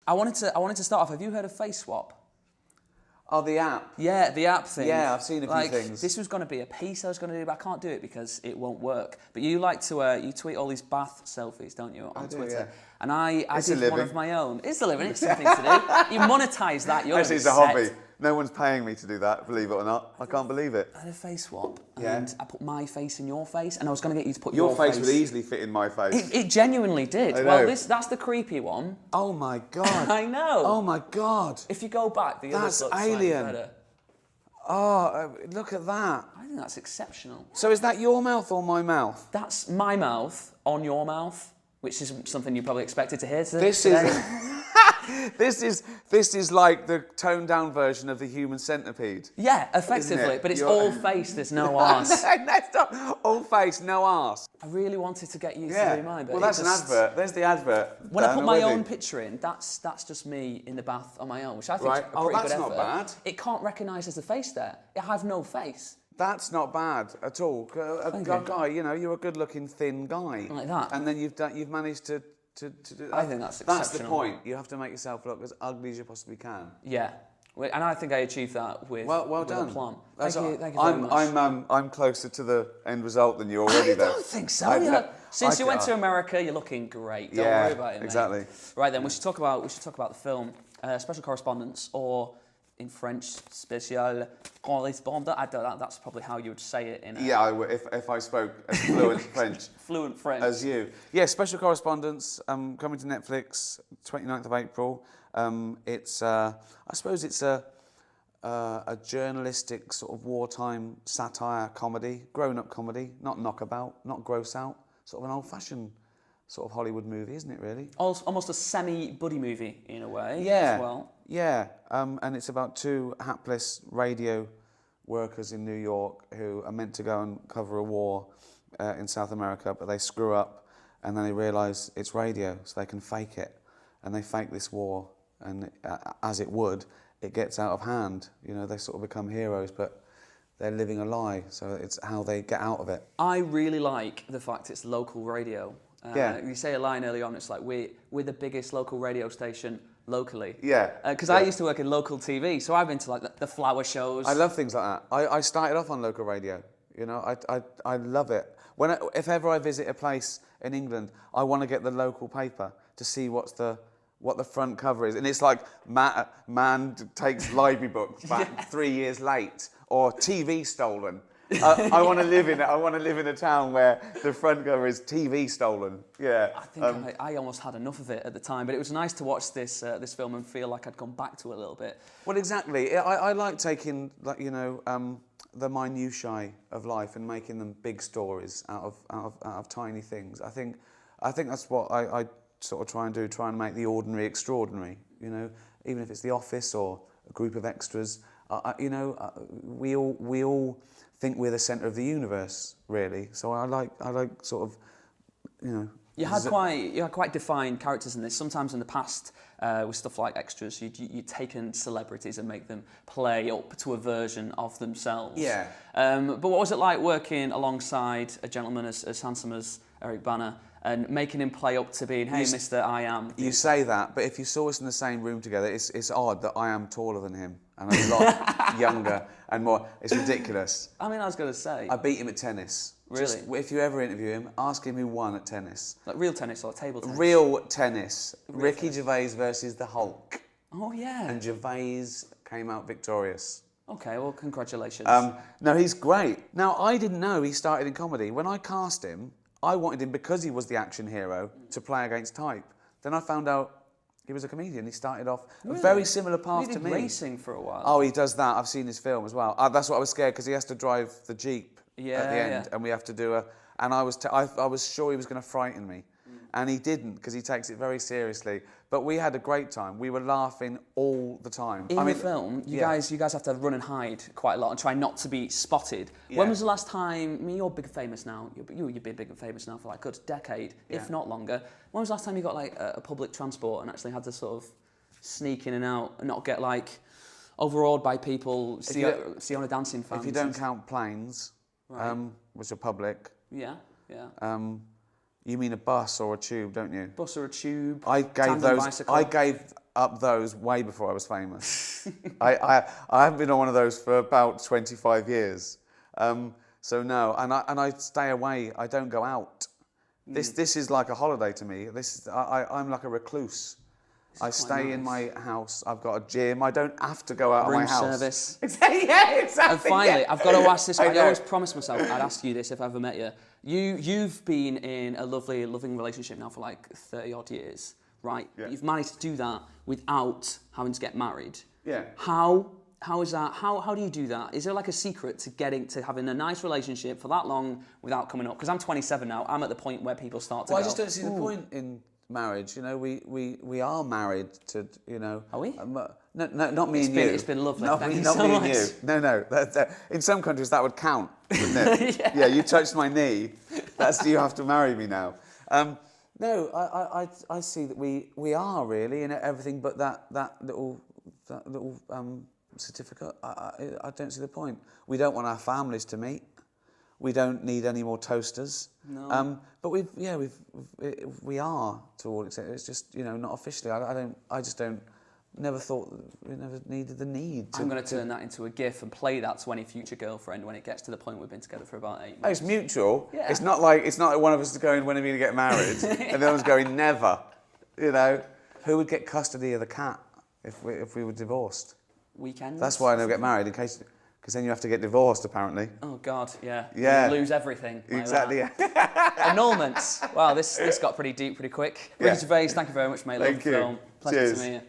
I wanted to start off. Have you heard of Face Swap? Oh, the app. Yeah, the app thing. Yeah, I've seen a few things. This was going to be a piece I was going to do, but I can't do it because it won't work. But you like to you tweet all these bath selfies, don't you, on Twitter? Yeah. And I did one of my own. It's a living. It's something to do. You monetize that. You're actually, it's a hobby. No one's paying me to do that, believe it or not. I can't believe it. I had a face swap, and I put my face in your face, and I was going to get you to put your face. Your face would easily fit in my face. It genuinely did. Well, that's the creepy one. Oh my God. I know. Oh my God. If you go back, the others look alien. slightly better. Oh, look at that. I think that's exceptional. So is that your mouth or my mouth? That's my mouth on your mouth, which is something you probably expected to hear today. This is like the toned down version of the human centipede. Yeah, effectively, but it's all face, there's no arse. No, it's not all face, no arse. I really wanted to get you to do mine, but well, that's an advert. There's the advert. When I put my own picture in, that's just me in the bath on my own, which I think is a pretty good effort. Not bad. It can't recognise there's a face there. I have no face. That's not bad at all. Guy, you're a good-looking, thin guy. Like that. And then you've managed to do that. I think that's exceptional. That's the point. You have to make yourself look as ugly as you possibly can. Yeah. And I think I achieved that with well done. A plum. Thank you very much. I'm closer to the end result than you already. I don't think so. Since you went to America, you're looking great. Don't worry about it, mate. Exactly. Right then, we should talk about the film, Special Correspondents, or in French, Spécial Correspondant. I don't know. That's probably how you would say it. If I spoke as fluent French as you. Yeah, Special Correspondents coming to Netflix 29th of April. It's I suppose it's a journalistic sort of wartime satire comedy, grown-up comedy, not knockabout, not gross out, sort of an old-fashioned sort of Hollywood movie, isn't it? Really, almost a semi-buddy movie in a way. Yeah, as well. Yeah, and it's about two hapless radio workers in New York who are meant to go and cover a war in South America, but they screw up, and then they realise it's radio, so they can fake it, and they fake this war, and as it would, it gets out of hand. They sort of become heroes, but they're living a lie, so it's how they get out of it. I really like the fact it's local radio. You say a line early on, it's like, we're the biggest local radio station locally. Yeah. Because I used to work in local TV, so I've been to like the flower shows. I love things like that. I started off on local radio. I love it. If ever I visit a place in England, I want to get the local paper to see what the front cover is, and it's like man takes library book back 3 years late, or TV stolen. I want to live in it. I want to live in a town where the front cover is TV stolen. Yeah. I think I almost had enough of it at the time, but it was nice to watch this film and feel like I'd gone back to it a little bit. Well, exactly. I like taking the minutiae of life and making them big stories out of tiny things. I think that's what I sort of try and make the ordinary extraordinary. Even if it's The Office or a group of extras. We all think we're the centre of the universe, really. So I like sort of, You had quite defined characters in this. Sometimes in the past, with stuff like extras, you'd taken celebrities and make them play up to a version of themselves. Yeah. But what was it like working alongside a gentleman as handsome as Eric Bana and making him play up to being, hey, Mr. I Am? You say that, but if you saw us in the same room together, it's odd that I am taller than him and a lot younger and more. It's ridiculous. I mean, I was going to say, I beat him at tennis. Really? If you ever interview him, ask him who won at tennis. Like real tennis or table tennis? Real tennis. Ricky Gervais versus the Hulk. Oh, yeah. And Gervais came out victorious. Okay, well, congratulations. No, he's great. Now, I didn't know he started in comedy. When I cast him, I wanted him, because he was the action hero, to play against type. Then I found out he was a comedian. He started off a very similar path to me. He did racing for a while. Oh, he does that. I've seen his film as well. That's what I was scared, because he has to drive the Jeep at the end, and we have to do and I was sure he was going to frighten me, and he didn't, because he takes it very seriously. But we had a great time. We were laughing all the time. In the film, you guys have to run and hide quite a lot and try not to be spotted. Yeah. When was the last time? I mean, you're big and famous now. You've been big and famous now for like a good decade, if not longer. When was the last time you got like a public transport and actually had to sort of sneak in and out and not get like overawed by people, see on a dancing fan? If you don't count planes, which are public. Yeah. You mean a bus or a tube, don't you? Bus or a tube. I gave up those way before I was famous. I haven't been on one of those for about 25 years. So no, and I stay away. I don't go out. This is like a holiday to me. I'm like a recluse. I stay in my house. I've got a gym. I don't have to go out of my house. Room service. Yeah, exactly. And finally, I've got to ask this. I know. always promised myself I'd ask you this if I ever met you. You've been in a lovely, loving relationship now for like 30 odd years, right? Yeah. You've managed to do that without having to get married. Yeah. How is that? How do you do that? Is there like a secret to having a nice relationship for that long without coming up? Because I'm 27 now. I'm at the point where people start to Well, go, I just don't see the point in marriage. You know, we are married to, you know. Are we? No, not me and you. It's been lovely. Not Thank me, you not so me much. and you. No. In some countries that would count, wouldn't it? Yeah, you touched my knee. You have to marry me now. No, I see that we are really in everything but that little certificate. I don't see the point. We don't want our families to meet. We don't need any more toasters. No. But we are to all extent. It's just, you know, not officially. Never thought, we never needed the need to. I'm going to turn that into a GIF and play that to any future girlfriend when it gets to the point we've been together for about 8 months. Oh, it's mutual. Yeah. It's not like one of us is going, when are we going to get married? And the other one's going, never. You know, who would get custody of the cat if we were divorced? Weekends. That's why I never get married, because then you have to get divorced, apparently. Oh God, yeah. Yeah. You lose everything. Like Exactly. That. Annulments. Wow, this got pretty deep pretty quick. Yeah. Gervais, thank you very much, mate. Thank Love the you. film. Pleasure Cheers. to meet you.